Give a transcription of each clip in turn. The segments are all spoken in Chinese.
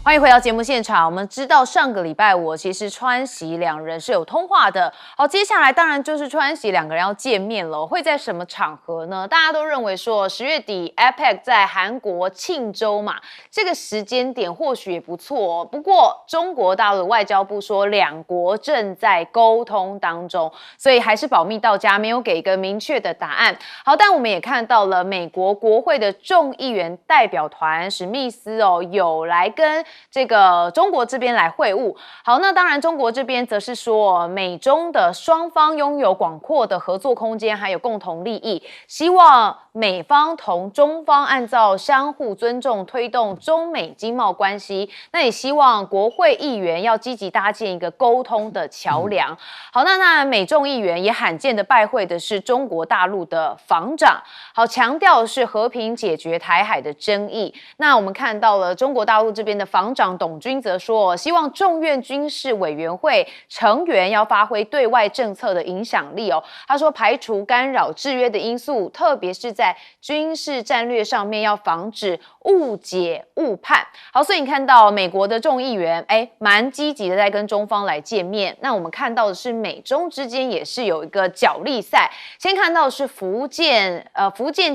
欢迎回到节目现场。我们知道上个礼拜五，其实川习两人是有通话的。好，接下来当然就是川习两个人要见面了，会在什么场合呢？大家都认为说10月底 APEC 在韩国庆州嘛，这个时间点或许也不错哦。不过中国大陆的外交部说两国正在沟通当中，所以还是保密到家，没有给一个明确的答案。好，但我们也看到了美国国会的众议员代表团史密斯有来跟这个中国这边来会晤。好，那当然中国这边则是说美中的双方拥有广阔的合作空间，还有共同利益，希望美方同中方按照相互尊重推动中美经贸关系，那也希望国会议员要积极搭建一个沟通的桥梁。好，那美众议员也罕见的拜会的是中国大陆的防长，好，强调的是和平解决台海的争议。那我们看到了中国大陆这边的防长董军则说，希望众院军事委员会成员要发挥对外政策的影响力哦。他说，排除干扰制约的因素，特别是在军事战略上面要防止误解误判。好，所以你看到美国的众议员蛮积极的在跟中方来见面。那我们看到的是美中之间也是有一个角力赛。先看到的是福建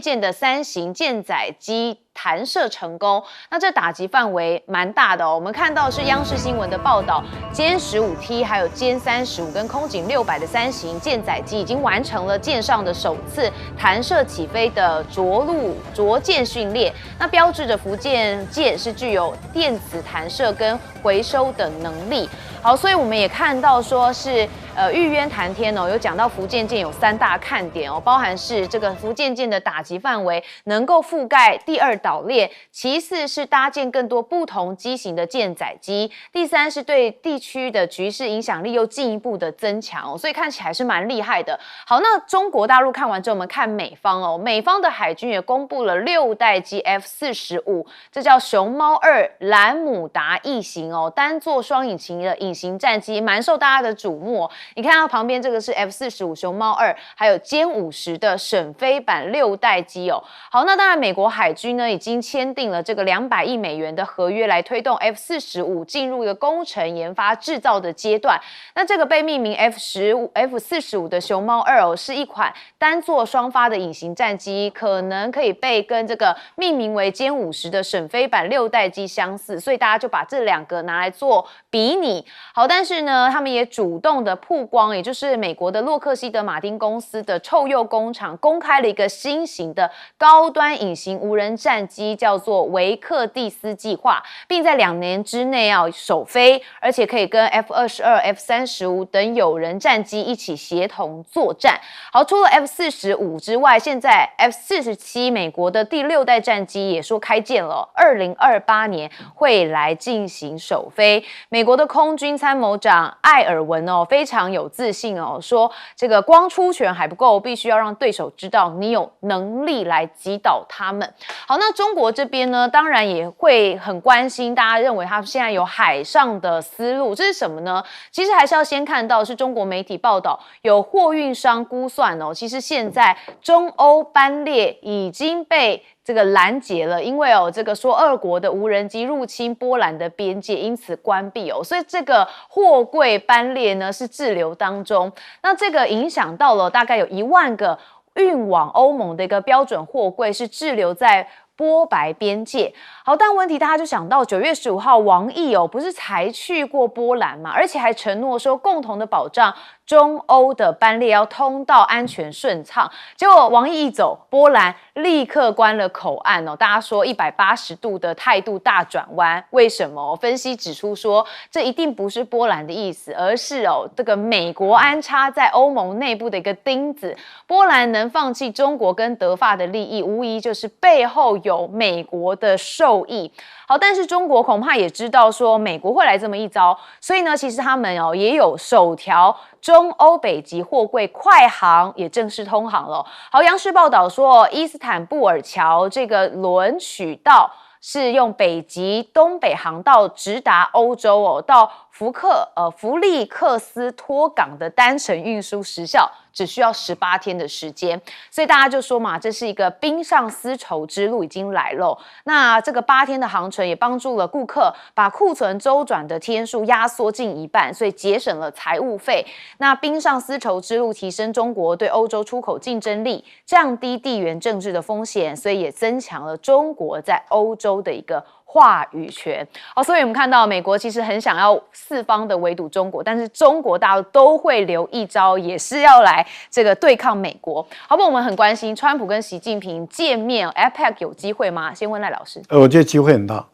舰的3型舰载机弹射成功，那这打击范围蛮大的哦。我们看到是央视新闻的报道，歼15T 还有歼35跟空警600的3型舰载机已经完成了舰上的首次弹射起飞的着舰训练，那标志着福建舰是具有电子弹射跟回收的能力。好，所以我们也看到说是玉渊谈天有讲到福建舰有3大看点包含是这个福建舰的打击范围能够覆盖第2岛链，其次是搭建更多不同机型的舰载机，第3是对地区的局势影响力又进一步的增强所以看起来是蛮厉害的。好，那中国大陆看完之后，我们看美方美方的海军也公布了6代机 F-45，这叫熊猫2兰姆达翼型单座双引擎的隐形战机，蛮受大家的瞩目你看到旁边这个是 F-45熊猫2，还有歼50的省飞版6代机好，那当然美国海军呢已经签订了这个200亿美元的合约，来推动 F-45进入一个工程研发制造的阶段。那这个被命名 F-45的熊猫2是一款单座双发的隐形战机，可能可以被跟这个命名为歼50的省飞版6代机相似，所以大家就把这2个拿来做比拟。好，但是呢他们也主动的曝光，也就是美国的洛克希德马丁公司的臭鼬工厂公开了一个新型的高端隐形无人战机，叫做维克蒂斯计划，并在2年之内首飞，而且可以跟 F-22、F-35等有人战机一起协同作战。好，除了 F-45之外，现在 F-47美国的第6代战机也说开建了，2028年会来进行首飞。美国的空军参谋长艾尔文非常有自信说这个光出拳还不够，必须要让对手知道你有能力来击倒他们。好，那中国这边呢，当然也会很关心，大家认为他现在有海上的思路，这是什么呢？其实还是要先看到是中国媒体报道，有货运商估算其实现在中欧班列已经被这个拦截了，因为这个说俄国的无人机入侵波兰的边界，因此关闭所以这个货柜班列呢是滞留当中。那这个影响到了大概有1万个运往欧盟的一个标准货柜是滞留在波白边界。好，但问题大家就想到9月15号王毅不是才去过波兰嘛，而且还承诺说共同的保障中欧的班列要通道安全顺畅，结果王毅一走，波兰立刻关了口岸大家说180度的态度大转弯。为什么？分析指出说，这一定不是波兰的意思，而是这个美国安插在欧盟内部的一个钉子。波兰能放弃中国跟德法的利益，无疑就是背后有美国的受益。好，但是中国恐怕也知道说美国会来这么一招，所以呢，其实他们也有首条中欧北极货柜快航也正式通航了。好，央视报道说，伊斯坦布尔桥这个轮取道是用北极东北航道直达欧洲到弗利克斯托港的单程运输时效只需要18天的时间，所以大家就说嘛，这是一个冰上丝绸之路已经来了。那这个8天的航程也帮助了顾客把库存周转的天数压缩近1半，所以节省了财务费。那冰上丝绸之路提升中国对欧洲出口竞争力，降低地缘政治的风险，所以也增强了中国在欧洲的一个话语权。所以我们看到美国其实很想要四方的围堵中国，但是中国大陆都会留一招，也是要来这个对抗美国。好不好？我们很关心川普跟习近平见面 ，APEC 有机会吗？先问赖老师。我觉得机会很大，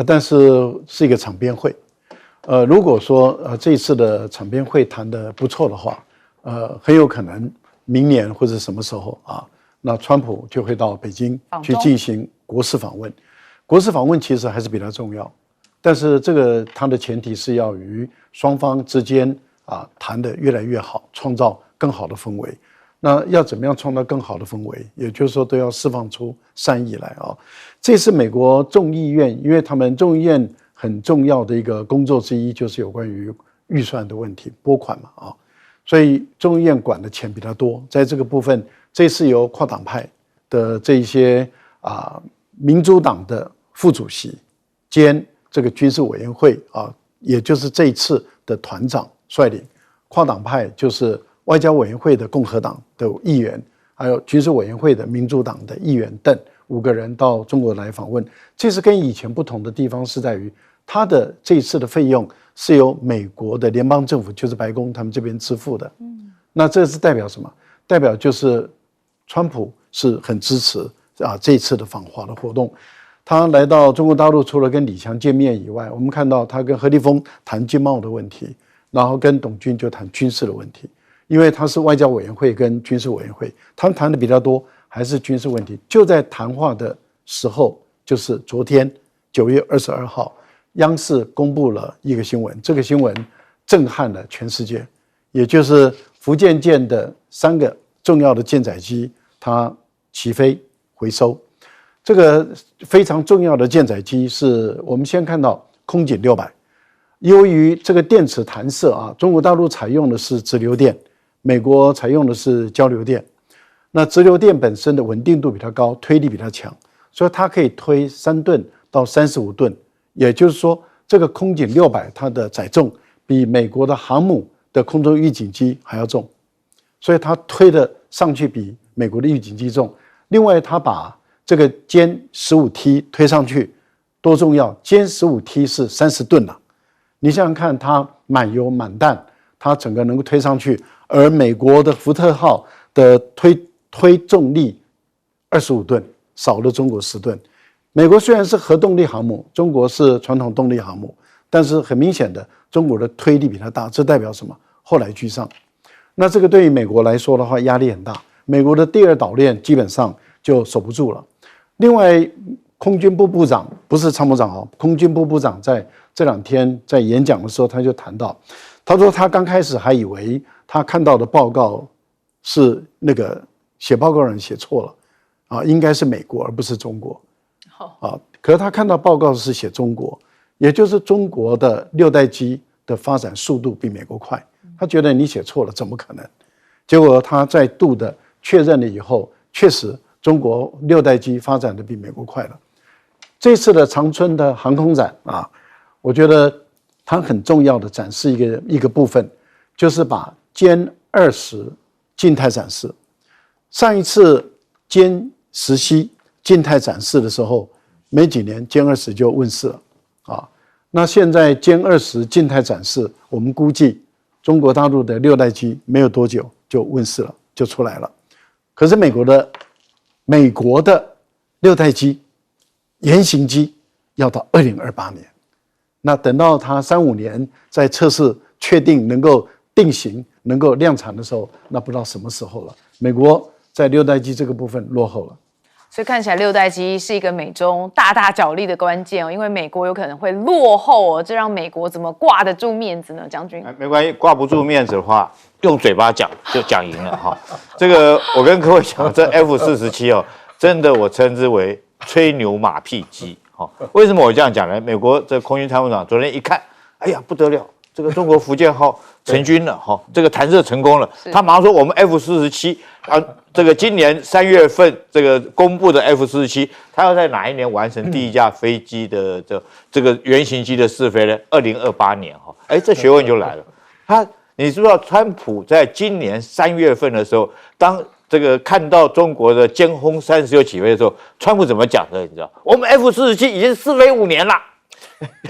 但是是一个场边会。如果说这一次的场边会谈得不错的话，很有可能明年或者什么时候啊，那川普就会到北京去进行国事访问。国事访问其实还是比较重要，但是这个它的前提是要与双方之间谈得越来越好，创造更好的氛围。那要怎么样创造更好的氛围？也就是说，都要释放出善意来啊。这是美国众议院，因为他们众议院很重要的一个工作之一，就是有关于预算的问题，拨款嘛啊。所以众议院管的钱比较多，在这个部分，这次由跨党派的这一些民主党的副主席兼这个军事委员会也就是这一次的团长率领，跨党派就是外交委员会的共和党的议员，还有军事委员会的民主党的议员等5个人到中国来访问。这是跟以前不同的地方是在于，他的这一次的费用是由美国的联邦政府，就是白宫他们这边支付的。那这是代表什么？代表就是川普是很支持这一次的访华的活动。他来到中国大陆，除了跟李强见面以外，我们看到他跟何立峰谈经贸的问题，然后跟董军就谈军事的问题。因为他是外交委员会跟军事委员会，他们谈的比较多还是军事问题。就在谈话的时候，就是昨天9月22号，央视公布了一个新闻，这个新闻震撼了全世界，也就是福建舰的3个重要的舰载机，它起飞回收。这个非常重要的舰载机是我们先看到空警600，由于这个电池弹射中国大陆采用的是直流电，美国采用的是交流电。那直流电本身的稳定度比较高，推力比较强，所以它可以推3吨到35吨，也就是说，这个空警600它的载重比美国的航母的空中预警机还要重，所以它推的上去比美国的预警机重。另外，它把这个歼 15T 推上去，多重要！歼 15T 是30吨了，你想想看，它满油满弹，它整个能够推上去，而美国的福特号的推重力25吨，少了中国10吨。美国虽然是核动力航母，中国是传统动力航母，但是很明显的，中国的推力比它大，这代表什么？后来居上。那这个对于美国来说的话，压力很大。美国的第2岛链基本上就守不住了。另外，空军部部长不是参谋长空军部部长在这2天在演讲的时候，他就谈到，他说他刚开始还以为他看到的报告是那个写报告人写错了应该是美国而不是中国可是他看到报告是写中国，也就是中国的6代机的发展速度比美国快，他觉得你写错了，怎么可能？结果他再度的确认了以后，确实中国6代机发展的比美国快了。这次的长春的航空展我觉得它很重要的展示一个部分，就是把歼20静态展示。上一次歼10C静态展示的时候，没几年歼20就问世了那现在歼20静态展示，我们估计中国大陆的6代机没有多久就问世了，就出来了。可是美国的6代机原型机要到2028年，那等到它3-5年在测试确定能够定型能够量产的时候，那不知道什么时候了。美国在6代机这个部分落后了，所以看起来6代机是一个美中大大角力的关键因为美国有可能会落后这让美国怎么挂得住面子呢？将军，没关系，挂不住面子的话，用嘴巴讲就讲赢了这个我跟各位讲，这 F-47真的我称之为吹牛马屁机为什么我这样讲呢？美国这空军参谋长昨天一看，哎呀不得了，这个中国福建号成军了哈，这个弹射成功了，他马上说我们 F47啊，这个今年3月份这个公布的 F47，他要在哪一年完成第一架飞机的这个原型机的试飞呢？2028年哈，哎，这学问就来了。你知不知道川普在今年3月份的时候，当这个看到中国的歼轰36起飞的时候，川普怎么讲的？你知道，我们 F47已经试飞5年了。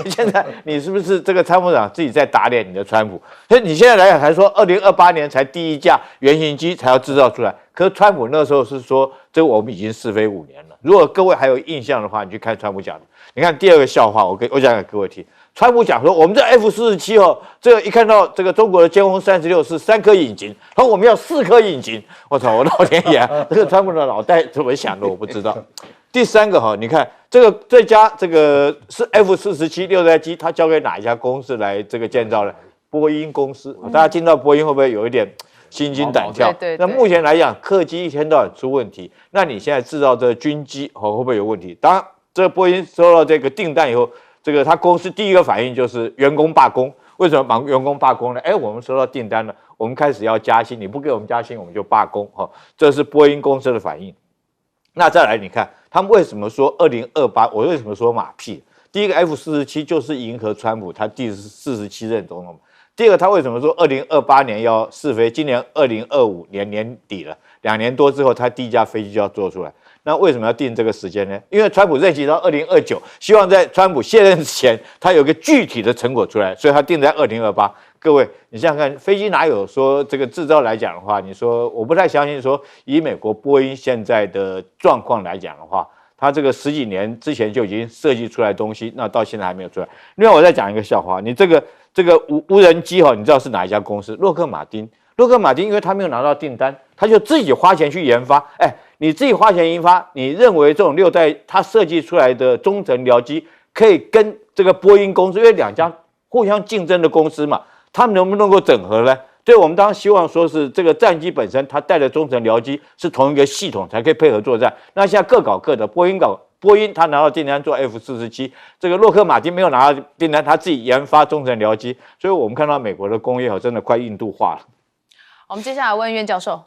现在你是不是这个参谋长自己在打脸你的川普？所以你现在来讲还说2028年才第一架原型机才要制造出来，可是川普那时候是说这个我们已经试飞5年了。如果各位还有印象的话，你去看川普讲的。你看第二个笑话，我讲给各位听。川普讲说我们这 F47哦，这个一看到这个中国的歼轰36是3颗引擎，然后我们要4颗引擎。我操，我老天爷啊，这个川普的脑袋怎么想的我不知道。第三个哈，你看这家这个是 F47 6代机，它交给哪一家公司来这个建造呢？波音公司。大家听到波音会不会有一点心惊胆跳？对。那目前来讲，客机一天到晚出问题，那你现在制造这个军机会不会有问题？当然，这个波音收到这个订单以后，这个他公司第一个反应就是员工罢工。为什么忙员工罢工呢？哎，我们收到订单了，我们开始要加薪，你不给我们加薪，我们就罢工。这是波音公司的反应。那再来，你看他们为什么说2028？我为什么说马屁？第一个 F47就是迎合川普他第47任总统。第二个，他为什么说2028年要试飞？今年2025年年底了，2年多之后，他第一架飞机就要做出来。那为什么要定这个时间呢？因为川普任期到2029，希望在川普卸任之前，他有个具体的成果出来，所以他定在2028。各位，你想想看，飞机哪有说这个制造来讲的话，你说我不太相信说，以美国波音现在的状况来讲的话，它这个10几年之前就已经设计出来的东西，那到现在还没有出来。另外，我再讲一个笑话，你这个无人机你知道是哪一家公司？洛克马丁。洛克马丁因为他没有拿到订单，他就自己花钱去研发。哎，你自己花钱研发，你认为这种6代它设计出来的中程僚机可以跟这个波音公司，因为2家互相竞争的公司嘛，他们能不能够整合呢？对，我们当然希望说是这个战机本身它带的中程僚机是同一个系统才可以配合作战。那现在各搞各的，波音他拿到订单做 F47，这个洛克马丁没有拿到订单，他自己研发中程僚机，所以我们看到美国的工业真的快印度化了。我们接下来问苑教授。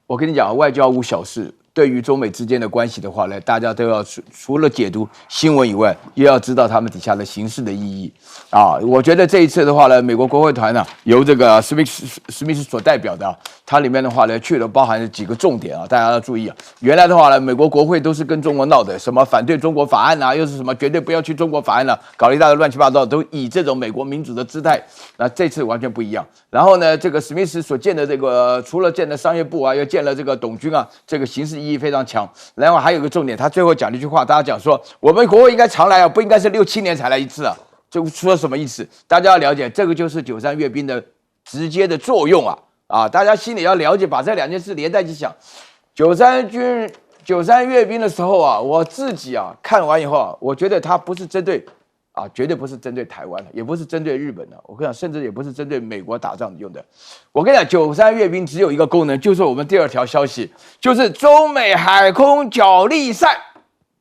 我跟你讲，外交无小事。对于中美之间的关系的话呢，大家都要除了解读新闻以外，又要知道他们底下的形式的意义啊。我觉得这一次的话呢，美国国会团由这个史密斯所代表的它里面的话呢，去了包含了几个重点啊，大家要注意啊。原来的话呢，美国国会都是跟中国闹的，什么反对中国法案又是什么绝对不要去中国法案搞了一大堆乱七八糟，都以这种美国民主的姿态。那这次完全不一样。然后呢，这个史密斯所建的这个，除了建了商业部又建了这个董军这个形式意义非常强。然后还有一个重点，他最后讲了一句话，大家讲说，我们国会应该常来不应该是6、7年才来一次这说什么意思？大家要了解，这个就是93阅兵的直接的作用大家心里要了解，把这2件事连在一起想。93阅兵的时候我自己看完以后我觉得他不是针对绝对不是针对台湾的，也不是针对日本的，我跟你讲，甚至也不是针对美国打仗用的。我跟你讲，93阅兵只有一个功能，就是我们第2条消息，就是中美海空角力赛。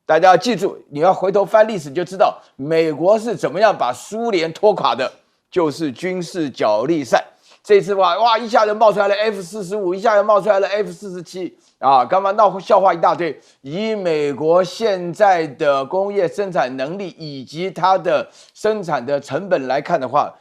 大家要记住，你要回头翻历史就知道，美国是怎么样把苏联拖垮的，就是军事角力赛。这次哇，一下就冒出来了 F45，一下又冒出来了 F47。刚刚闹笑话一大堆。以美国现在的工业生产能力以及它的生产的成本来看的话，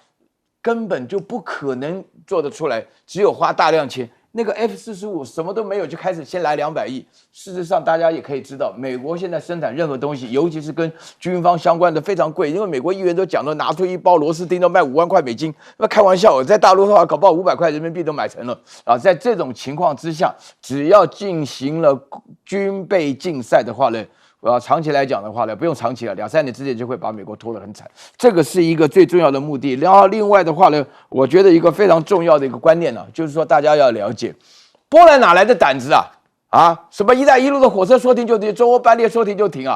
根本就不可能做得出来，只有花大量钱。那个 F45什么都没有就开始先来200亿。事实上，大家也可以知道，美国现在生产任何东西，尤其是跟军方相关的非常贵，因为美国议员都讲了，拿出一包螺丝钉都卖5万块美金，那开玩笑，在大陆的话，搞不好500块人民币都买成了在这种情况之下，只要进行了军备竞赛的话呢，长期来讲的话呢，不用长期了，2、3年之内就会把美国拖得很惨，这个是一个最重要的目的。然后另外的话呢，我觉得一个非常重要的一个观念就是说大家要了解，波兰哪来的胆子什么一带一路的火车说停就停，中欧班列说停就停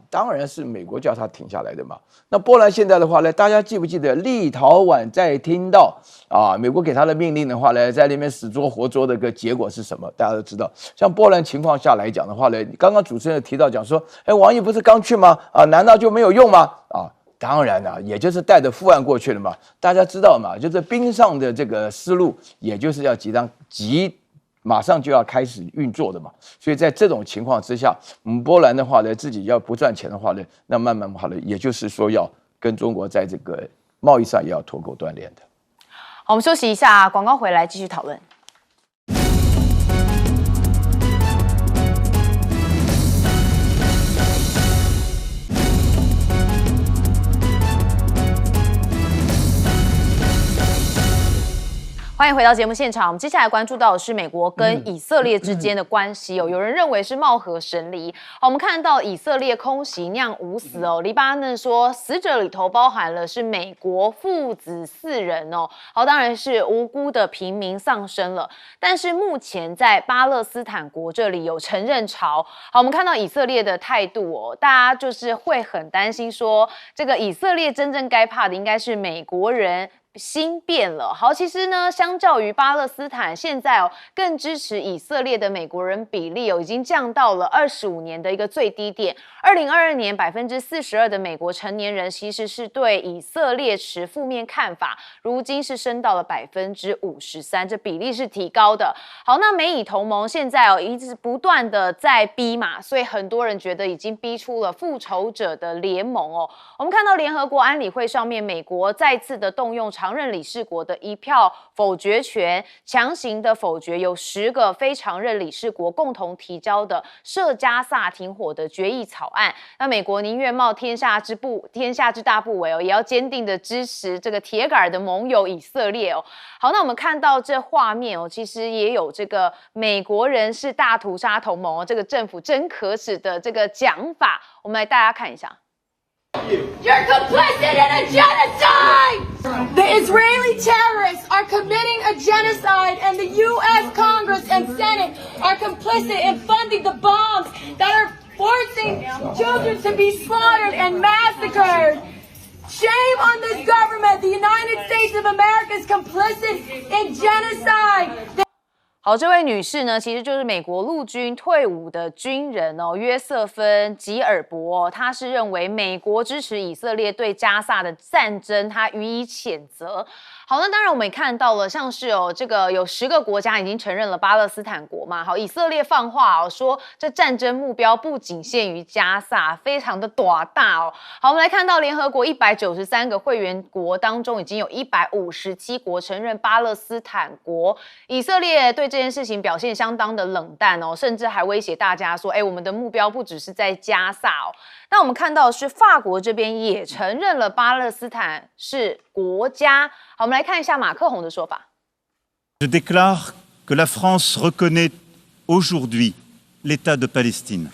当然是美国叫他停下来的嘛。那波兰现在的话呢，大家记不记得立陶宛在听到美国给他的命令的话呢，在那边死捉活捉的个结果是什么？大家都知道。像波兰情况下来讲的话呢，刚刚主持人提到讲说，王毅不是刚去吗？难道就没有用吗？当然了，也就是带着副案过去了嘛。大家知道嘛，就是冰上的这个思路，也就是要马上就要开始运作的嘛。所以在这种情况之下，波兰的话呢，自己要不赚钱的话呢，那慢慢好了，也就是说要跟中国在这个贸易上也要脱钩断链的。好，我们休息一下，广告回来继续讨论。欢迎回到节目现场。我们接下来关注到的是美国跟以色列之间的关系哦，有人认为是貌合神离。好，我们看到以色列空袭酿5死哦，黎巴嫩说死者里头包含了是美国父子4人哦。好，当然是无辜的平民丧生了。但是目前在巴勒斯坦国这里有承认潮。好，我们看到以色列的态度哦，大家就是会很担心说，这个以色列真正该怕的应该是美国人。心变了。好，其实呢，相较于巴勒斯坦，现在更支持以色列的美国人比例已经降到了25年的一个最低点。2022年42%的美国成年人其实是对以色列持负面看法，如今是升到了53%，这比例是提高的。好，那美以同盟现在一直不断的在逼嘛，所以很多人觉得已经逼出了复仇者的联盟哦。我们看到联合国安理会上面，美国再次的动用常任理事国的一票否决权，强行的否决有10个非常任理事国共同提交的涉加萨停火的决议草案。那美国宁愿冒天下之大不韪也要坚定的支持这个铁杆的盟友以色列哦。好，那我们看到这画面哦，其实也有这个美国人是大屠杀同盟哦，这个政府真可耻的这个讲法，我们来大家看一下。You're complicit in a genocide! The Israeli terrorists are committing a genocide, and the U.S. Congress and Senate are complicit in funding the bombs that are forcing children to be slaughtered and massacred. Shame on this government! The United States of America is complicit in genocide! 好，这位女士呢，其实就是美国陆军退伍的军人哦，约瑟芬·吉尔伯哦，她是认为美国支持以色列对加萨的战争，她予以谴责。好，那当然我们也看到了，像是这个有10个国家已经承认了巴勒斯坦国嘛。好，以色列放话说这战争目标不仅限于加萨，非常的大哦。好，我们来看到联合国193个会员国当中，已经有157国承认巴勒斯坦国。以色列对这件事情表现相当的冷淡哦，甚至还威胁大家说，我们的目标不只是在加萨哦。那我们看到的是法国这边也承认了巴勒斯坦是国家。好，我们来看一下马克宏的说法。Je déclare que la France reconnaît aujourd'hui l'État de Palestine.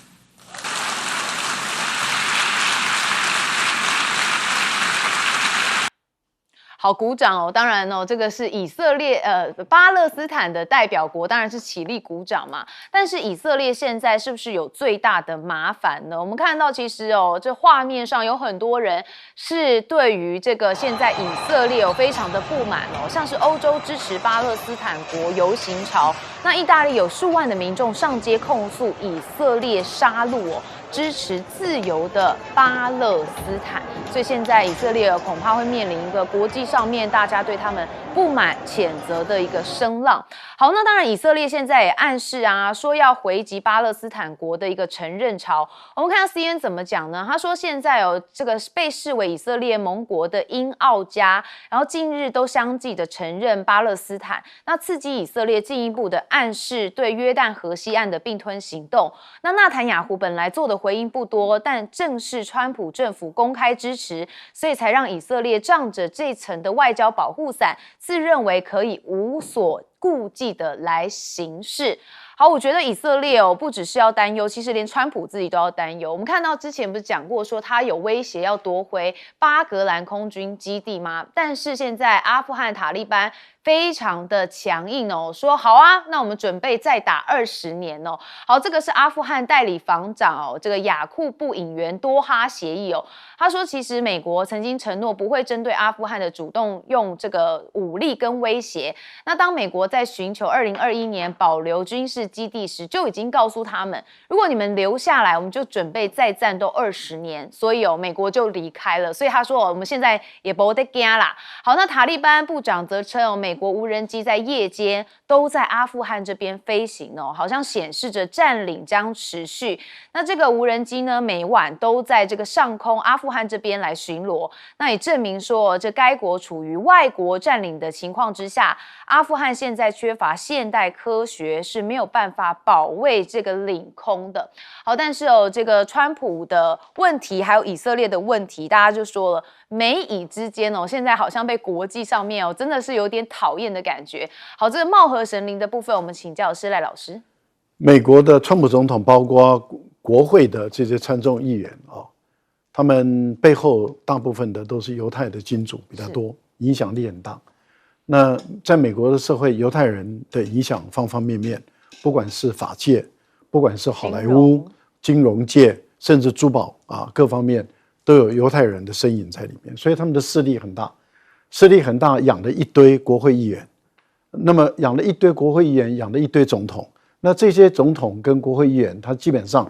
好，鼓掌哦！当然哦，这个是以色列巴勒斯坦的代表国，当然是起立鼓掌嘛。但是以色列现在是不是有最大的麻烦呢？我们看到其实这画面上有很多人是对于这个现在以色列非常的不满哦，像是欧洲支持巴勒斯坦国游行潮，那意大利有数万的民众上街控诉以色列杀戮哦。支持自由的巴勒斯坦，所以现在以色列恐怕会面临一个国际上面大家对他们不满谴责的一个声浪。好，那当然以色列现在也暗示说要回击巴勒斯坦国的一个承认潮。我们看到 CNN 怎么讲呢？他说现在这个被视为以色列盟国的英、澳、加，然后近日都相继的承认巴勒斯坦，那刺激以色列进一步的暗示对约旦河西岸的并吞行动。那纳坦雅胡本来做的回应不多，但正是川普政府公开支持，所以才让以色列仗着这层的外交保护伞，自认为可以无所顾忌的来行事。好，我觉得以色列不只是要担忧，其实连川普自己都要担忧。我们看到之前不是讲过说他有威胁要夺回巴格兰空军基地吗？但是现在阿富汗塔利班非常的强硬哦，说好啊，那我们准备再打20年哦。好，这个是阿富汗代理防长这个雅库布引援多哈协议哦。他说，其实美国曾经承诺不会针对阿富汗的主动用这个武力跟威胁。那当美国在寻求2021年保留军事基地时，就已经告诉他们，如果你们留下来，我们就准备再战斗20年。所以美国就离开了。所以他说我们现在也不得惊啦。好，那塔利班部长则称美国无人机在夜间都在阿富汗这边飞行好像显示着占领将持续。那这个无人机呢，每晚都在这个上空阿富汗这边来巡逻，那也证明说这该国处于外国占领的情况之下，阿富汗现在缺乏现代科学，是没有办法保卫这个领空的。好，但是这个川普的问题还有以色列的问题，大家就说了，美以之间现在好像被国际上面真的是有点讨厌的感觉。好，这个貌合神离的部分，我们请教施赖老师。美国的川普总统，包括国会的这些参众议员他们背后大部分的都是犹太的金主比较多，影响力很大。那在美国的社会，犹太人的影响方方面面，不管是法界，不管是好莱坞、金融界，甚至珠宝各方面都有犹太人的身影在里面，所以他们的势力很大，养了一堆国会议员。那么养了一堆国会议员，养了一堆总统，那这些总统跟国会议员，他基本上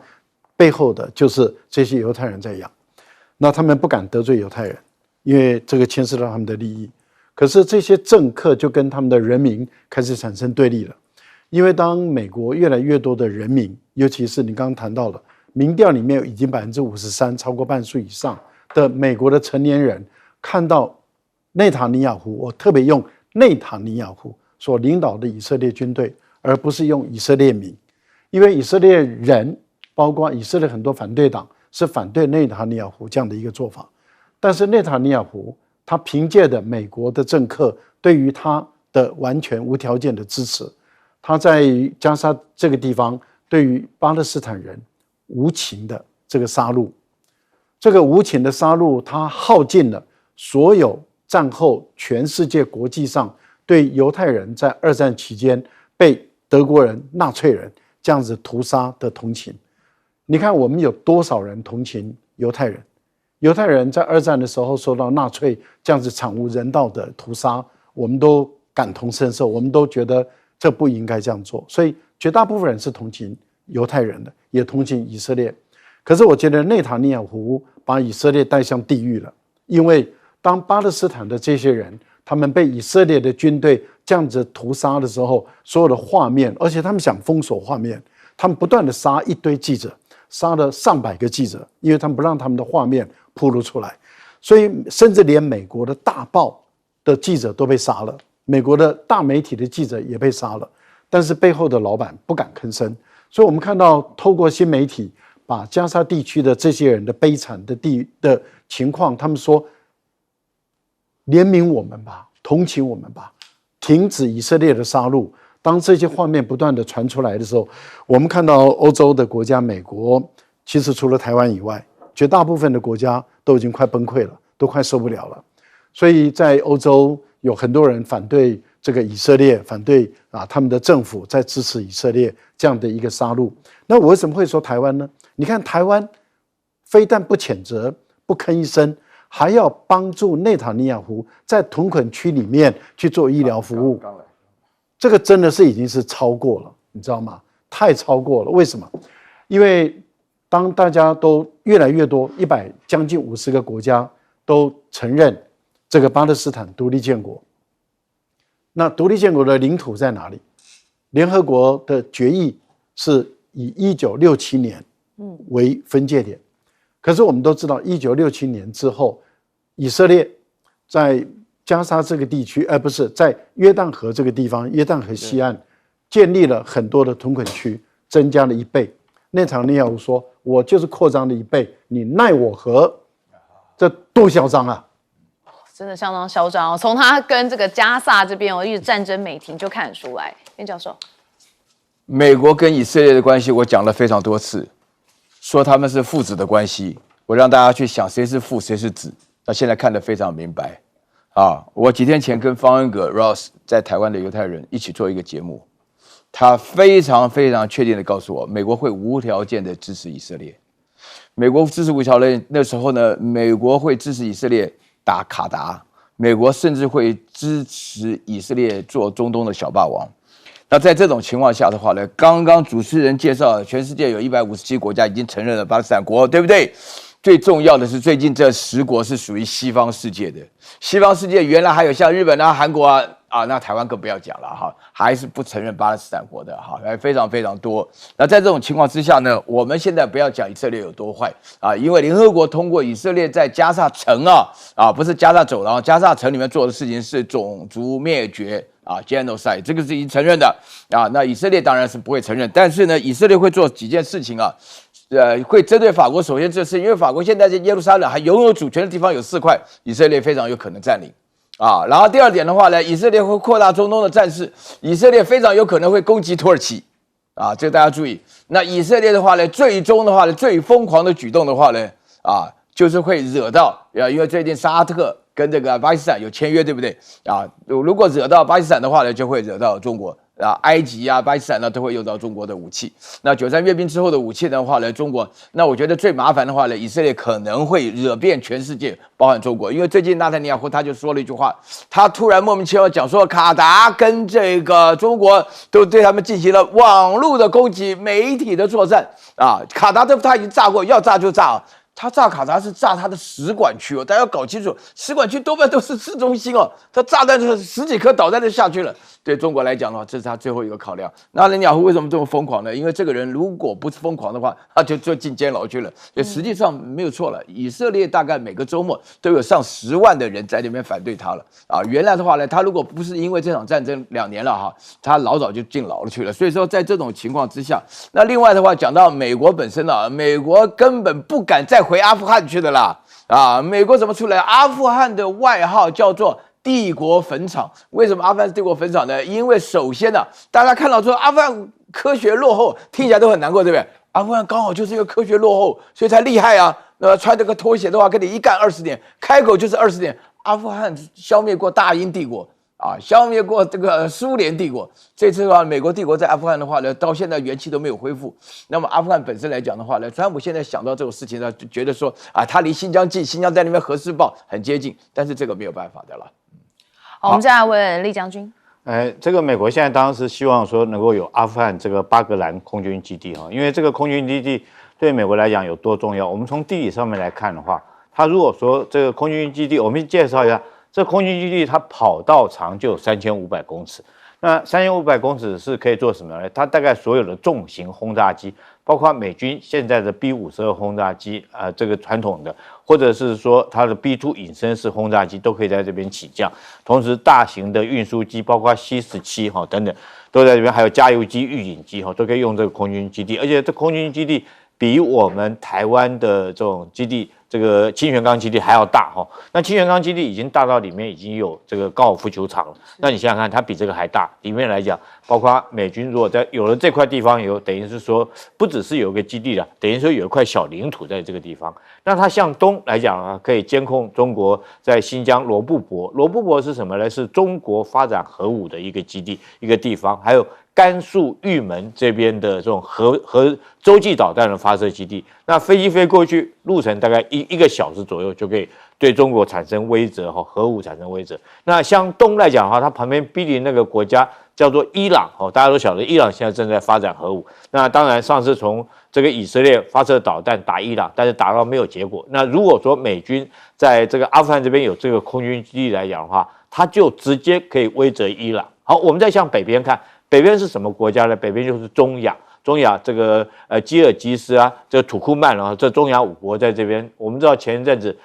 背后的就是这些犹太人在养。那他们不敢得罪犹太人，因为这个牵涉到他们的利益。可是这些政客就跟他们的人民开始产生对立了，因为当美国越来越多的人民，尤其是你刚刚谈到了，民调里面已经53%，超过半数以上的美国的成年人看到内塔尼亚胡，我特别用内塔尼亚胡所领导的以色列军队，而不是用以色列民，因为以色列人，包括以色列很多反对党，是反对内塔尼亚胡这样的一个做法。但是内塔尼亚胡他凭借着美国的政客对于他的完全无条件的支持，他在加沙这个地方对于巴勒斯坦人无情的这个杀戮，这个无情的杀戮，他耗尽了所有战后全世界国际上对犹太人在二战期间被德国人、纳粹人这样子屠杀的同情。你看我们有多少人同情犹太人？犹太人在二战的时候受到纳粹这样子惨无人道的屠杀，我们都感同身受，我们都觉得这不应该这样做。所以绝大部分人是同情犹太人的，也同情以色列。可是我觉得内塔尼亚胡把以色列带向地狱了，因为当巴勒斯坦的这些人他们被以色列的军队这样子屠杀的时候，所有的画面，而且他们想封锁画面，他们不断的杀一堆记者，杀了上百个记者，因为他们不让他们的画面暴露出来，所以甚至连美国的大报的记者都被杀了，美国的大媒体的记者也被杀了，但是背后的老板不敢吭声。所以我们看到透过新媒体把加沙地区的这些人的悲惨的情况，他们说怜悯我们吧，同情我们吧，停止以色列的杀戮。当这些画面不断的传出来的时候，我们看到欧洲的国家，美国其实除了台湾以外，绝大部分的国家都已经快崩溃了，都快受不了了。所以在欧洲有很多人反对这个以色列，反对他们的政府在支持以色列这样的一个杀戮。那我为什么会说台湾呢？你看台湾非但不谴责，不吭一声，还要帮助内塔尼亚胡在屯垦区里面去做医疗服务，这个真的是已经是超过了，你知道吗？太超过了。为什么？因为当大家都越来越多将近50个国家都承认这个巴勒斯坦独立建国，那独立建国的领土在哪里？联合国的决议是以1967年为分界点，可是我们都知道1967年之后，以色列在加沙这个地区，不是在约旦河这个地方，约旦河西岸建立了很多的屯垦区，增加了1倍。内塔尼亚胡说：“我就是扩张了1倍，你奈我何？”这多嚣张啊！真的相当嚣张从他跟这个加萨这边一直战争没停就看得出来。边教授，美国跟以色列的关系，我讲了非常多次，说他们是父子的关系，我让大家去想谁是父谁是子，那现在看得非常明白。我几天前跟方恩格 Ross 在台湾的犹太人一起做一个节目，他非常非常确定的告诉我，美国会无条件的支持以色列。美国支持无条件，那时候呢，美国会支持以色列打卡达，美国甚至会支持以色列做中东的小霸王。那在这种情况下的话呢，刚刚主持人介绍，全世界有157国家已经承认了巴勒斯坦国，对不对？最重要的是，最近这10国是属于西方世界的。西方世界原来还有像日本啊、韩国啊，那台湾更不要讲了哈，还是不承认巴勒斯坦国的哈，还非常非常多。那在这种情况之下呢，我们现在不要讲以色列有多坏啊，因为联合国通过以色列在加沙城不是加沙走廊，加沙城里面做的事情是种族灭绝。genocide 这个是已经承认的啊，那以色列当然是不会承认，但是呢，以色列会做几件事情啊，会针对法国。首先，这是因为法国现在在耶路撒冷还拥有主权的地方有4块，以色列非常有可能占领啊。然后第二点的话呢，以色列会扩大中东的战事，以色列非常有可能会攻击土耳其啊，这个大家注意。那以色列的话呢，最终的话呢，最疯狂的举动的话呢，就是会惹到因为最近沙特跟这个巴基斯坦有签约，对不对啊？如果惹到巴基斯坦的话呢，就会惹到中国埃及巴基斯坦呢都会用到中国的武器。那93阅兵之后的武器的话呢，中国那我觉得最麻烦的话呢，以色列可能会惹遍全世界，包含中国。因为最近纳坦尼亚胡他就说了一句话，他突然莫名其妙讲说，卡达跟这个中国都对他们进行了网络的攻击、媒体的作战卡达他已经炸过，要炸就炸他炸卡达是炸他的使馆区大家要搞清楚，使馆区多半都是市中心他炸弹就是10几颗导弹就下去了。对中国来讲的话，这是他最后一个考量。那纳坦尼亚胡为什么这么疯狂呢？因为这个人如果不是疯狂的话，他就进监牢去了。所以实际上没有错了，以色列大概每个周末都有上10万的人在那边反对他了原来的话呢，他如果不是因为这场战争2年了他老早就进牢了去了。所以说在这种情况之下，那另外的话讲到美国本身美国根本不敢再回阿富汗去的啦美国怎么出来？阿富汗的外号叫做帝国坟场。为什么阿富汗是帝国坟场呢？因为首先大家看到说阿富汗科学落后，听起来都很难过，对不对？阿富汗刚好就是一个科学落后，所以才厉害穿这个拖鞋的话，跟你一干20年，开口就是20年。阿富汗消灭过大英帝国消灭过这个苏联帝国。这次的话，美国帝国在阿富汗的话呢，到现在元气都没有恢复。那么阿富汗本身来讲的话呢，川普现在想到这种事情呢，就觉得说他离新疆近，新疆在那边核试爆很接近，但是这个没有办法的了。好，我们再来问厉将军。这个美国现在当然是希望说能够有阿富汗这个巴格兰空军基地因为这个空军基地对美国来讲有多重要。我们从地理上面来看的话，它如果说这个空军基地，我们介绍一下。这空军基地它跑道长就有3500公尺，那3500公尺是可以做什么呢？它大概所有的重型轰炸机，包括美军现在的 B-52轰炸机，这个传统的，或者是说它的 B-2隐身式轰炸机都可以在这边起降。同时，大型的运输机，包括 C-17等等，都在这边，还有加油机、预警机都可以用这个空军基地。而且这空军基地比我们台湾的这种基地，这个清泉岗基地还要大那清泉岗基地已经大到里面已经有这个高尔夫球场了。那你想想看，它比这个还大。里面来讲，包括美军如果在有了这块地方以后，等于是说不只是有一个基地了，等于说有一块小领土在这个地方。那它向东来讲可以监控中国在新疆罗布泊。罗布泊是什么呢？是中国发展核武的一个基地，一个地方，还有甘肃玉门这边的这种核洲际导弹的发射基地。那飞机飞过去，路程大概一个小时左右就可以对中国产生威慑核武产生威慑。那向东来讲的话，它旁边毗邻那个国家叫做伊朗大家都晓得，伊朗现在正在发展核武。那当然上次从这个以色列发射导弹打伊朗，但是打到没有结果。那如果说美军在这个阿富汗这边有这个空军基地来讲的话，它就直接可以威慑伊朗。好，我们再向北边看，北边是什么国家呢？北边就是中亚。中亚这个吉尔吉斯这个土库曼这中亚5国在这边。我们知道前一阵子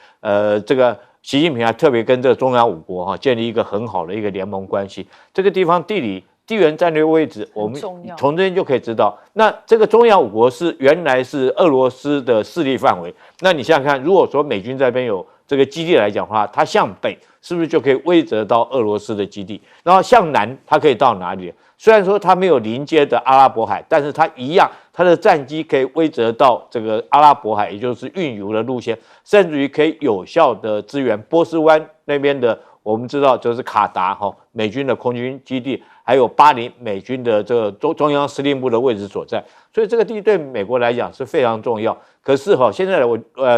这个习近平还特别跟这个中亚5国建立一个很好的一个联盟关系。这个地方地缘战略位置，我们从这边就可以知道。那这个中亚5国原来是俄罗斯的势力范围。那你想想看，如果说美军这边有这个基地来讲的话，它向北是不是就可以威慑到俄罗斯的基地？然后向南它可以到哪里？虽然说它没有临接的阿拉伯海，但是它一样，它的战机可以威慑到这个阿拉伯海，也就是运油的路线，甚至于可以有效的支援波斯湾那边的。我们知道就是卡达美军的空军基地，还有巴林美军的这个中央司令部的位置所在，所以这个地对美国来讲是非常重要。可是现在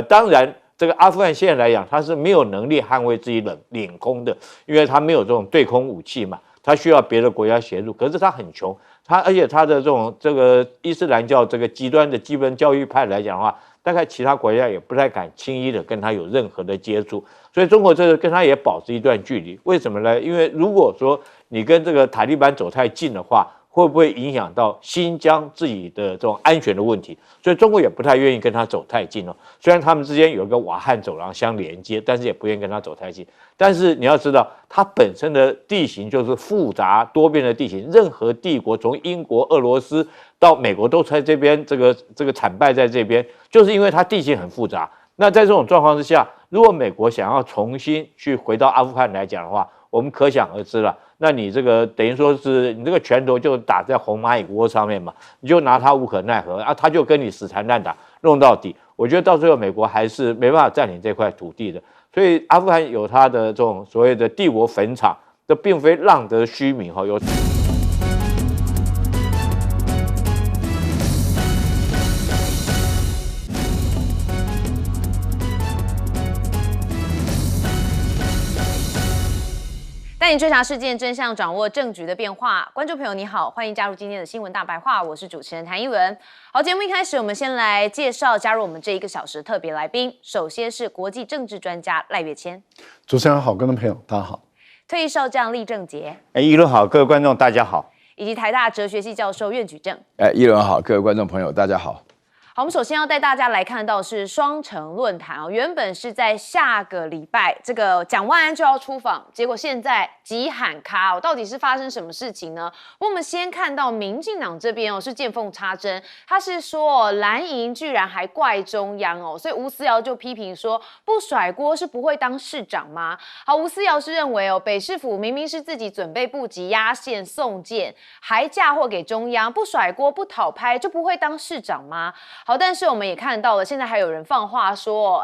当然这个阿富汗现在来讲，他是没有能力捍卫自己领空的，因为他没有这种对空武器嘛，他需要别的国家协助。可是他很穷，而且他的这个伊斯兰教这个极端的基本教育派来讲的话，大概其他国家也不太敢轻易的跟他有任何的接触，所以中国这个跟他也保持一段距离。为什么呢？因为如果说你跟这个塔利班走太近的话，会不会影响到新疆自己的这种安全的问题？所以中国也不太愿意跟他走太近哦。虽然他们之间有一个瓦罕走廊相连接，但是也不愿意跟他走太近。但是你要知道，它本身的地形就是复杂多变的地形，任何帝国从英国、俄罗斯到美国都在这边这个惨败在这边，就是因为它地形很复杂。那在这种状况之下，如果美国想要重新去回到阿富汗来讲的话，我们可想而知了。那你这个等于说是你这个拳头就打在红蚂蚁窝上面嘛，你就拿他无可奈何啊，他就跟你死缠烂打弄到底。我觉得到最后美国还是没办法占领这块土地的，所以阿富汗有它的这种所谓的帝国坟场，这并非浪得虚名哈。有。带你追查事件真相，掌握政局的变化。观众朋友你好，欢迎加入今天的新闻大白话，我是主持人谭一文。好，节目一开始，我们先来介绍加入我们这1个小时的特别来宾。首先是国际政治专家赖岳谦，主持人好，观众朋友大家好。退役少将厉正杰，一路好，各位观众大家好。以及台大哲学系教授苑举正，一轮好，各位观众朋友大家好。好，我们首先要带大家来看到是双城论坛哦，原本是在下个礼拜这个蒋万安就要出访，结果现在急喊卡哦，到底是发生什么事情呢？我们先看到民进党这边哦是见缝插针，他是说蓝营居然还怪中央哦，所以吴思瑶就批评说不甩锅是不会当市长吗？好，吴思瑶是认为哦北市府明明是自己准备布局压线送件，还嫁祸给中央，不甩锅不讨拍就不会当市长吗？好，但是我们也看到了，现在还有人放话说，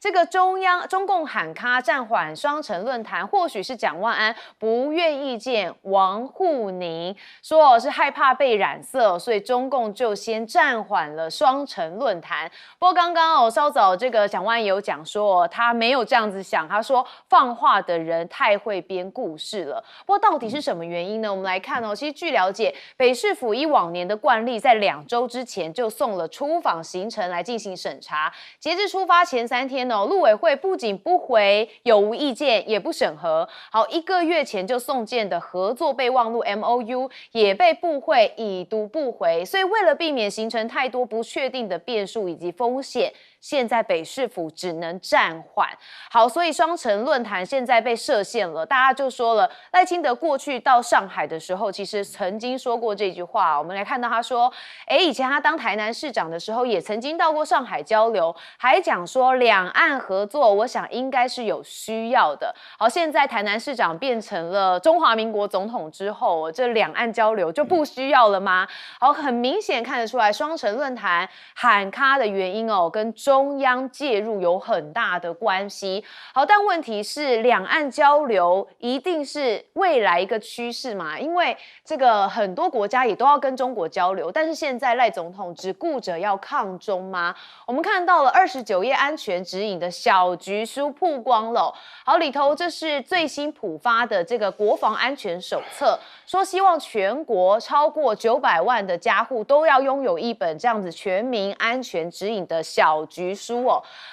这个中共喊卡暂缓双城论坛，或许是蒋万安不愿意见王沪宁，说是害怕被染色，所以中共就先暂缓了双城论坛。不过刚刚稍早这个蒋万安有讲说，他没有这样子想，他说放话的人太会编故事了。不过到底是什么原因呢？我们来看其实据了解，北市府依往年的惯例，在2周之前就送了出访行程来进行审查，截至出发前3天陆委会不仅不回有无意见，也不审核。好，1个月前就送件的合作备忘录 MOU 也被部会已读不回，所以为了避免形成太多不确定的变数以及风险，现在北市府只能暂缓。好，所以双城论坛现在被设限了，大家就说了，赖清德过去到上海的时候，其实曾经说过这句话。我们来看到他说，以前他当台南市长的时候，也曾经到过上海交流，还讲说两岸合作，我想应该是有需要的。好，现在台南市长变成了中华民国总统之后，这两岸交流就不需要了吗？好，很明显看得出来，双城论坛喊卡的原因跟中央介入有很大的关系。好，但问题是两岸交流一定是未来一个趋势嘛？因为这个很多国家也都要跟中国交流，但是现在赖总统只顾着要抗中吗？我们看到了29页安全指引的小局书曝光了。好，里头这是最新普发的这个国防安全手册，说希望全国超过900万的家户都要拥有一本这样子全民安全指引的小局书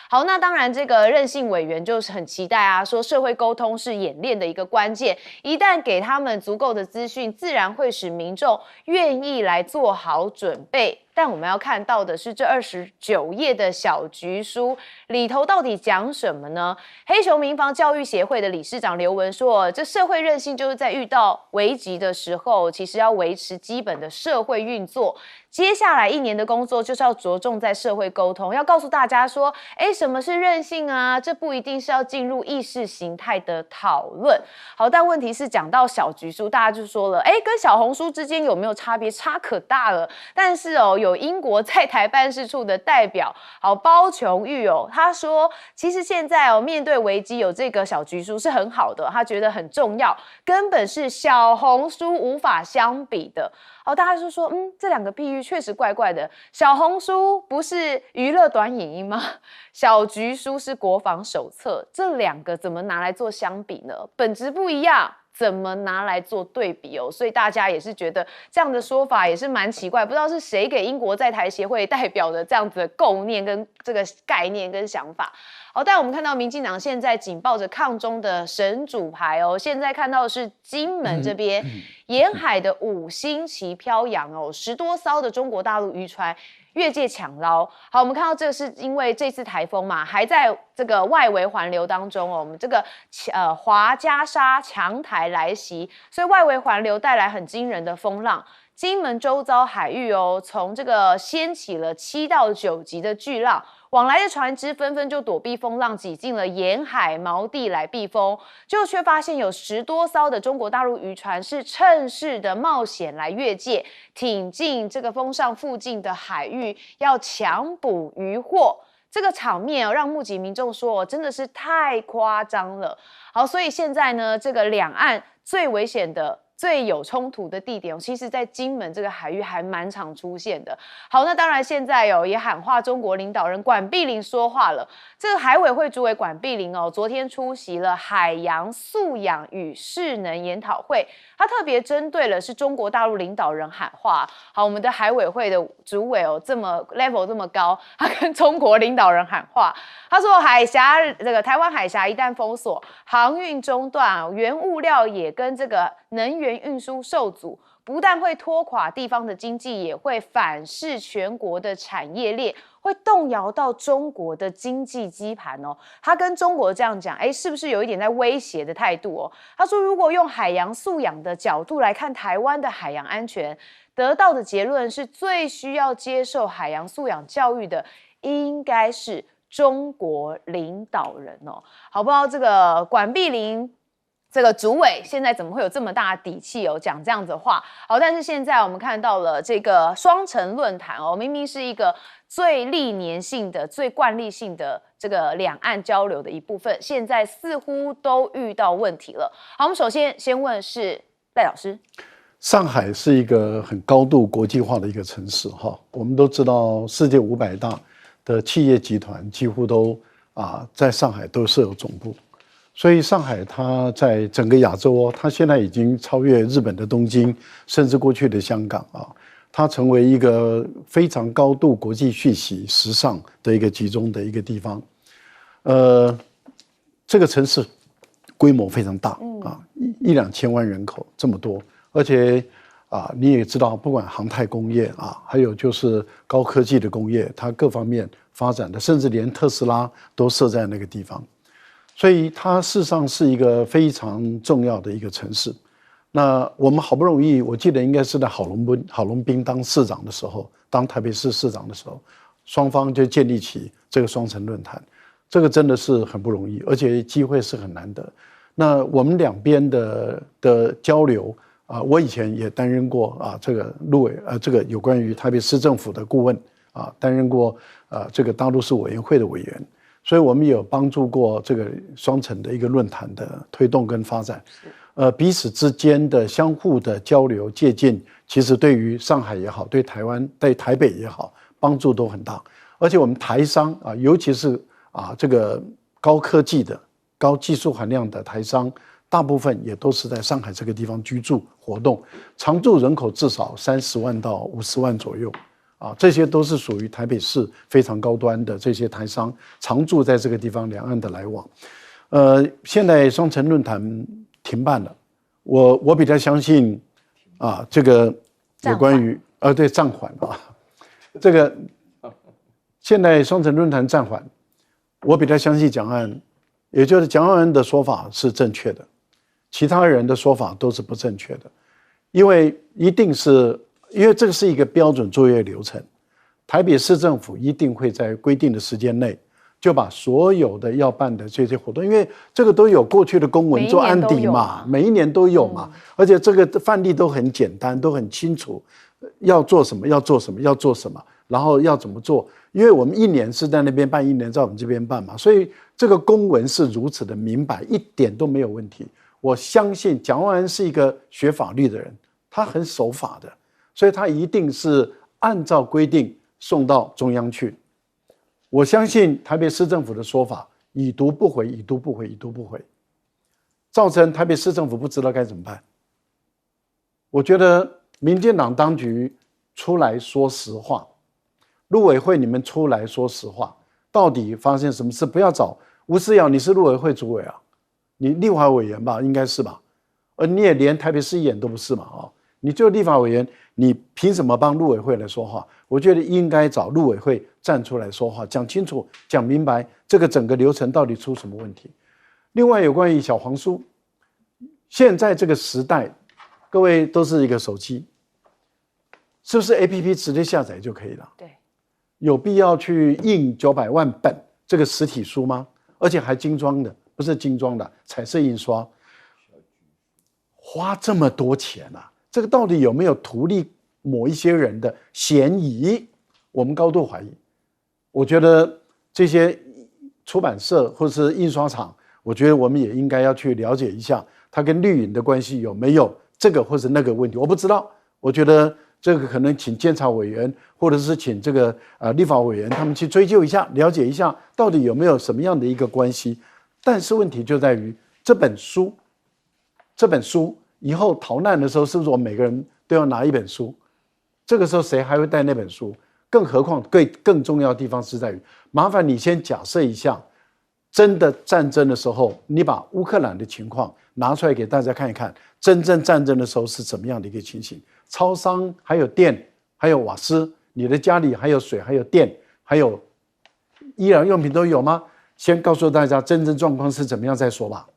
好，那当然这个任性委员就是很期待啊，说社会沟通是演练的一个关键，一旦给他们足够的资讯，自然会使民众愿意来做好准备。但我们要看到的是这29页的小局书里头到底讲什么呢？黑熊民防教育协会的理事长刘文说，这社会韧性就是在遇到危急的时候，其实要维持基本的社会运作。接下来1年的工作就是要着重在社会沟通，要告诉大家说，什么是韧性啊？这不一定是要进入意识形态的讨论。好，但问题是讲到小局书，大家就说了，跟小红书之间有没有差别？差可大了。但是有英国在台办事处的代表包琼玉他说，其实现在面对危机有这个小局书是很好的，他觉得很重要，根本是小红书无法相比的。好，大家就说，这两个譬喻确实怪怪的。小红书不是娱乐短影音吗？小橘书是国防手册，这两个怎么拿来做相比呢？本质不一样。怎么拿来做对比哦？所以大家也是觉得这样的说法也是蛮奇怪，不知道是谁给英国在台协会代表的这样子的构念跟这个概念跟想法。好，但我们看到民进党现在紧抱着抗中的神主牌哦，现在看到的是金门这边沿海的5星旗飘扬哦，10多艘的中国大陆渔船越界抢捞。好，我们看到这是因为这次台风嘛，还在这个外围环流当中哦，我们这个华加沙强台来袭，所以外围环流带来很惊人的风浪。金门周遭海域哦，从这个掀起了7到9级的巨浪，往来的船只纷纷就躲避风浪，挤进了沿海锚地来避风，就却发现有10多艘的中国大陆渔船是趁势的冒险来越界，挺进这个风上附近的海域，要抢捕渔获。这个场面让目击民众说，真的是太夸张了。好，所以现在呢，这个两岸最危险的、最有冲突的地点，其实在金门这个海域还蛮常出现的。好，那当然现在也喊话中国领导人管碧玲说话了。这个海委会主委管碧玲昨天出席了海洋素养与势能研讨会，他特别针对了是中国大陆领导人喊话。好，我们的海委会的主委这么 level 这么高，他跟中国领导人喊话，他说台湾海峡一旦封锁，航运中断，原物料也跟这个能源运输受阻，不但会拖垮地方的经济，也会反噬全国的产业链，会动摇到中国的经济基盘哦。他跟中国这样讲，是不是有一点在威胁的态度哦？他说，如果用海洋素养的角度来看台湾的海洋安全，得到的结论是最需要接受海洋素养教育的，应该是中国领导人哦。好，不知道这个管碧玲这个主委现在怎么会有这么大的底气讲这样子的话？好，但是现在我们看到了这个双城论坛明明是一个最历年性的、最惯例性的这个两岸交流的一部分，现在似乎都遇到问题了。好，我们首先问是赖老师。上海是一个很高度国际化的一个城市我们都知道世界500大的企业集团几乎都在上海都设有总部。所以上海它在整个亚洲它现在已经超越日本的东京，甚至过去的香港它成为一个非常高度国际讯息、时尚的一个集中的一个地方。这个城市规模非常大1-2千万人口这么多，而且你也知道，不管航太工业还有就是高科技的工业，它各方面发展的，甚至连特斯拉都设在那个地方。所以它事实上是一个非常重要的一个城市。那我们好不容易，我记得应该是在郝龙斌当市长的时候，当台北市市长的时候，双方就建立起这个双城论坛，这个真的是很不容易，而且机会是很难得。那我们两边的交流我以前也担任过这个陆委这个有关于台北市政府的顾问担任过这个大陆市委员会的委员。所以我们也有帮助过这个双城的一个论坛的推动跟发展，彼此之间的相互的交流借鉴，其实对于上海也好，对台湾、对台北也好，帮助都很大。而且我们台商尤其是这个高科技的、高技术含量的台商，大部分也都是在上海这个地方居住活动，常住人口至少30万到50万左右。这些都是属于台北市非常高端的这些台商，常住在这个地方，两岸的来往。现在双城论坛停办了，我比较相信这个有关于对暂缓这个现在双城论坛暂缓，我比较相信蒋万安，也就是蒋万安的说法是正确的，其他人的说法都是不正确的，因为这个是一个标准作业流程，台北市政府一定会在规定的时间内就把所有的要办的这些活动，因为这个都有过去的公文做案底嘛，每一年都有嘛，而且这个范例都很简单，都很清楚，要做什么，要做什么，要做什么，然后要怎么做，因为我们1年是在那边办，1年在我们这边办嘛，所以这个公文是如此的明白，一点都没有问题。我相信蒋万安是一个学法律的人，他很守法的。所以它一定是按照规定送到中央去。我相信台北市政府的说法，已读不回，已读不回，已读不回，造成台北市政府不知道该怎么办。我觉得民进党当局出来说实话，陆委会你们出来说实话，到底发生什么事？不要找吴思瑶，你是陆委会主委啊，你立法委员吧，应该是吧？而你也连台北市议员都不是嘛，你就立法委员，你凭什么帮陆委会来说话？我觉得应该找陆委会站出来说话，讲清楚、讲明白这个整个流程到底出什么问题。另外，有关于小黄书，现在这个时代，各位都是一个手机，是不是 APP 直接下载就可以了？对，有必要去印900万本这个实体书吗？而且还精装的，不是精装的，彩色印刷，花这么多钱啊，这个到底有没有图利某一些人的嫌疑？我们高度怀疑。我觉得这些出版社或者是印刷厂，我觉得我们也应该要去了解一下，它跟绿营的关系有没有这个或是那个问题。我不知道，我觉得这个可能请监察委员或者是请这个立法委员他们去追究一下，了解一下到底有没有什么样的一个关系。但是问题就在于这本书以后逃难的时候，是不是我们每个人都要拿一本书？这个时候谁还会带那本书？更何况更重要的地方是在于，麻烦你先假设一下，真的战争的时候，你把乌克兰的情况拿出来给大家看一看，真正战争的时候是怎么样的一个情形？超商还有电，还有瓦斯，你的家里还有水，还有电，还有医疗用品都有吗？先告诉大家真正状况是怎么样再说吧。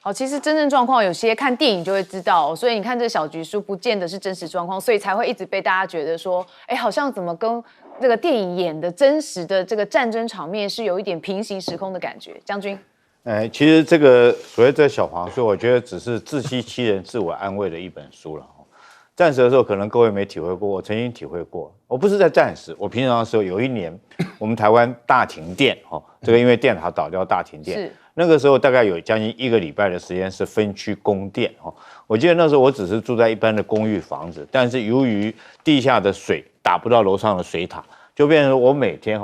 好，其实真正状况有些看电影就会知道，所以你看这小橘书不见得是真实状况，所以才会一直被大家觉得说，好像怎么跟这个电影演的真实的这个战争场面是有一点平行时空的感觉。将军，其实这个所谓这小黄书，我觉得只是自欺欺人、自我安慰的一本书了。战时的时候，可能各位没体会过，我曾经体会过。我不是在战时，我平常的时候有一年，我们台湾大停电，这个因为电塔倒掉大停电。是。那个时候大概有将近1个礼拜的时间是分区供电。我记得那时候我只是住在一般的公寓房子，但是由于地下的水打不到楼上的水塔，就变成我每天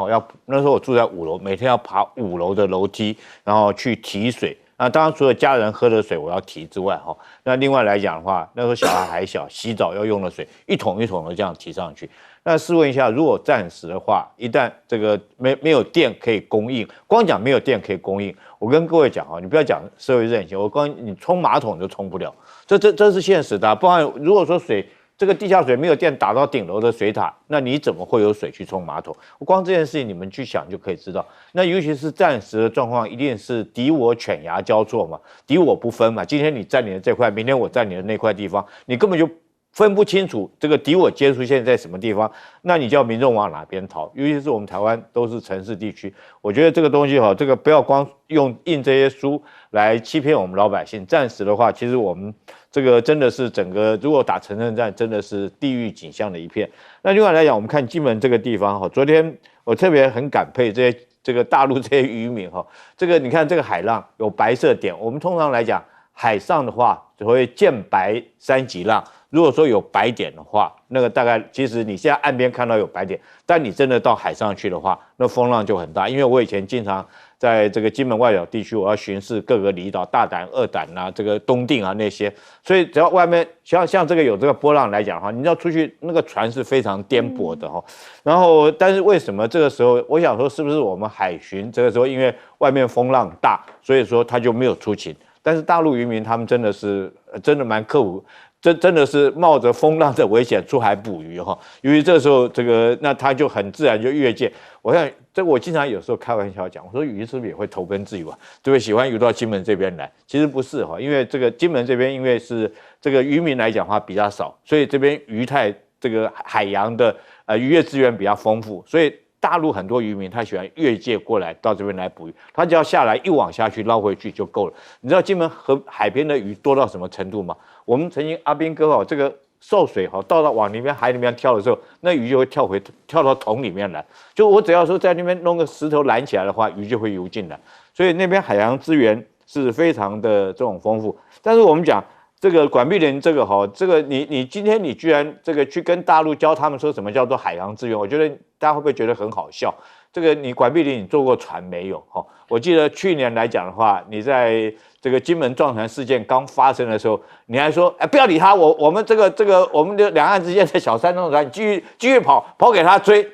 那时候我住在5楼，每天要爬5楼的楼梯，然后去提水。那当然除了家人喝的水我要提之外，那另外来讲的话，那时候小孩还小，洗澡要用的水一桶一桶的这样提上去。那试问一下，如果战时的话，一旦这个没有电可以供应，光讲没有电可以供应，我跟各位讲你不要讲社会韧性，你冲马桶就冲不了，这是现实的。不然如果说这个地下水没有电打到顶楼的水塔，那你怎么会有水去冲马桶？光这件事情你们去想就可以知道。那尤其是战时的状况，一定是敌我犬牙交错嘛，敌我不分嘛。今天你占领的这块，明天我占领的那块地方，你根本就分不清楚这个敌我接触线在什么地方，那你叫民众往哪边逃？尤其是我们台湾都是城市地区，我觉得这个东西这个不要光用印这些书来欺骗我们老百姓。战时的话，其实我们这个真的是整个如果打城镇战，真的是地狱景象的一片。那另外来讲，我们看金门这个地方昨天我特别很感佩这个大陆这些渔民这个你看这个海浪有白色点，我们通常来讲海上的话所谓见白三级浪。如果说有白点的话，那个大概其实你现在岸边看到有白点，但你真的到海上去的话，那风浪就很大。因为我以前经常在这个金门外岛地区，我要巡视各个离岛，大胆、二胆啊，这个东定啊那些，所以只要外面像这个有这个波浪来讲的话，你要出去那个船是非常颠簸的然后，但是为什么这个时候，我想说是不是我们海巡这个时候因为外面风浪大，所以说他就没有出勤。但是大陆渔民他们真的蛮刻苦。真的是冒着风浪的危险出海捕鱼因为这时候那他就很自然就越界。我经常有时候开玩笑讲，我说鱼是不是也会投奔自由啊？对不对？喜欢游到金门这边来？其实不是因为这个金门这边因为是这个渔民来讲的话比较少，所以这边鱼太这个海洋的渔业资源比较丰富，所以大陆很多渔民他喜欢越界过来到这边来捕鱼，他只要下来一网下去捞回去就够了。你知道金门河海边的鱼多到什么程度吗？我们曾经阿兵哥这个受水到往里面海里面跳的时候，那鱼就会跳到桶里面来。就我只要说在那边弄个石头拦起来的话，鱼就会游进来。所以那边海洋资源是非常的这种丰富。但是我们讲这个管碧玲这个这个你今天你居然这个去跟大陆教他们说什么叫做海洋资源，我觉得大家会不会觉得很好笑？这个你管碧玲你坐过船没有？我记得去年来讲的话，你在这个金门撞船事件刚发生的时候，你还说不要理他，我们这个我们的两岸之间的小三弄船，继续跑给他追，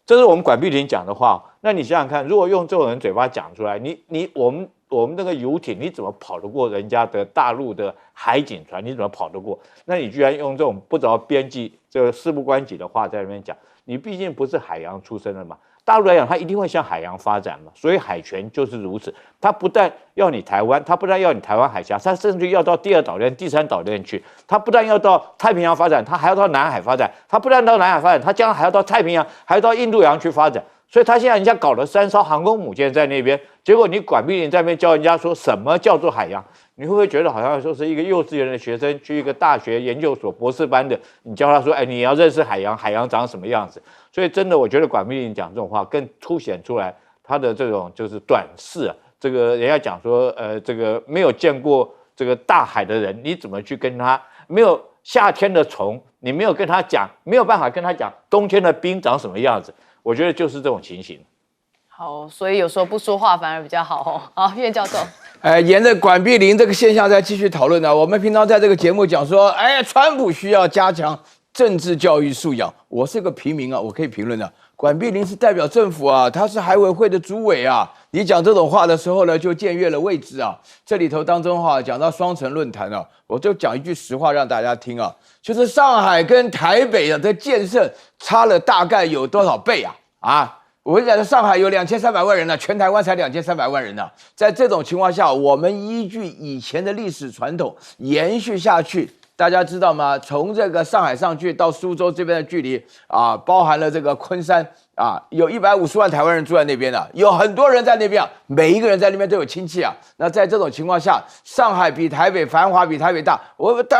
这是我们管碧玲讲的话。那你想想看，如果用这种人嘴巴讲出来，我们那个游艇你怎么跑得过人家的大陆的海警船？你怎么跑得过？那你居然用这种不着边际、这个事不关己的话在那边讲，你毕竟不是海洋出身的嘛。大陆来讲，它一定会向海洋发展嘛，所以海权就是如此。它不但要你台湾，它不但要你台湾海峡，它甚至要到第2岛链、第3岛链去。它不但要到太平洋发展，它还要到南海发展。它不但到南海发展，它将来还要到太平洋，还要到印度洋去发展。所以他现在人家搞了3艘航空母舰在那边，结果你管碧玲在那边教人家说什么叫做海洋，你会不会觉得好像说是一个幼稚园的学生去一个大学研究所博士班的，你教他说，你要认识海洋，海洋长什么样子？所以真的，我觉得管碧玲讲这种话，更凸显出来他的这种就是短视啊。这个人家讲说，这个没有见过这个大海的人，你怎么去跟他没有夏天的虫，你没有跟他讲，没有办法跟他讲冬天的冰长什么样子。我觉得就是这种情形。好，所以有时候不说话反而比较好哦。好，岳教授。沿着管碧玲这个现象再继续讨论呢。我们平常在这个节目讲说，川普需要加强政治教育素养。我是个平民啊，我可以评论的。管碧玲是代表政府啊，他是海委会的主委啊。你讲这种话的时候呢，就僭越了位置啊。这里头当中讲到双城论坛啊，我就讲一句实话让大家听啊，就是上海跟台北的建设差了大概有多少倍啊？我跟你讲，上海有2300万人呢，全台湾才2300万人呢。在这种情况下，我们依据以前的历史传统延续下去。大家知道吗？从这个上海上去到苏州这边的距离啊，包含了这个昆山啊，有150万台湾人住在那边的，有很多人在那边每一个人在那边都有亲戚啊。那在这种情况下，上海比台北繁华，比台北大。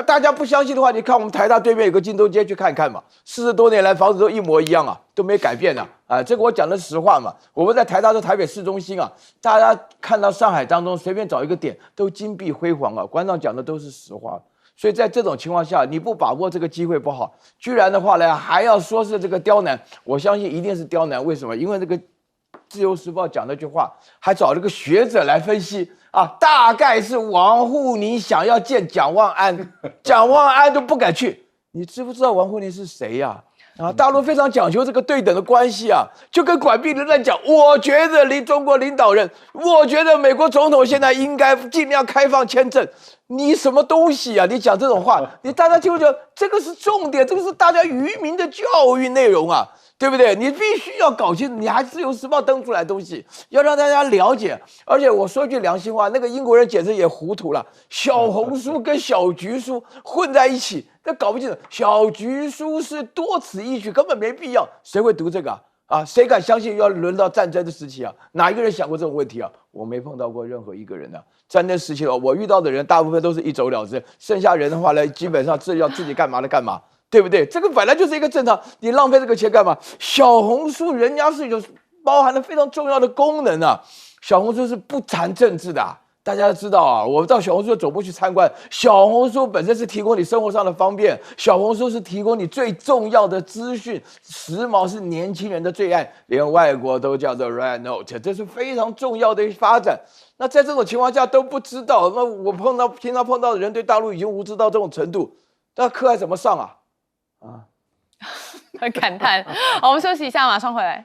大家不相信的话，你看我们台大对面有个金州街去看看嘛，40多年来房子都一模一样啊，都没改变啊。这个我讲的实话嘛。我们在台大是台北市中心啊，大家看到上海当中随便找一个点都金碧辉煌啊。馆长讲的都是实话。所以在这种情况下，你不把握这个机会不好，居然的话呢，还要说是这个刁难，我相信一定是刁难。为什么？因为这个《自由时报》讲那句话，还找了个学者来分析啊，大概是王沪宁想要见蒋万安，蒋万安都不敢去。你知不知道王沪宁是谁呀？大陆非常讲究这个对等的关系啊，就跟管碧玲在讲，我觉得中国领导人，我觉得美国总统现在应该尽量开放签证。你什么东西啊？你讲这种话，大家听不听？这个是重点，这个是大家愚民的教育内容啊，对不对？你必须要搞清楚，你还《自由时报》登出来的东西，要让大家了解。而且我说句良心话，那个英国人简直也糊涂了，小红书跟小橘书混在一起，那搞不清楚。小橘书是多此一举，根本没必要，谁会读这个啊？谁敢相信要轮到战争的时期啊？哪一个人想过这种问题啊？我没碰到过任何一个人啊。战争时期我遇到的人大部分都是一走了之，剩下人的话呢，基本上要自己干嘛的干嘛，对不对？这个本来就是一个正常，你浪费这个钱干嘛？小红书人家是有包含了非常重要的功能啊，小红书是不谈政治的大家知道啊，我到小红书总部去参观，小红书本身是提供你生活上的方便，小红书是提供你最重要的资讯，时髦是年轻人的最爱，连外国都叫做 Red Note， 这是非常重要的发展。那在这种情况下都不知道，那我平常碰到的人对大陆已经无知到这种程度，那课还怎么上很感叹。好，我们休息一下，马上回来。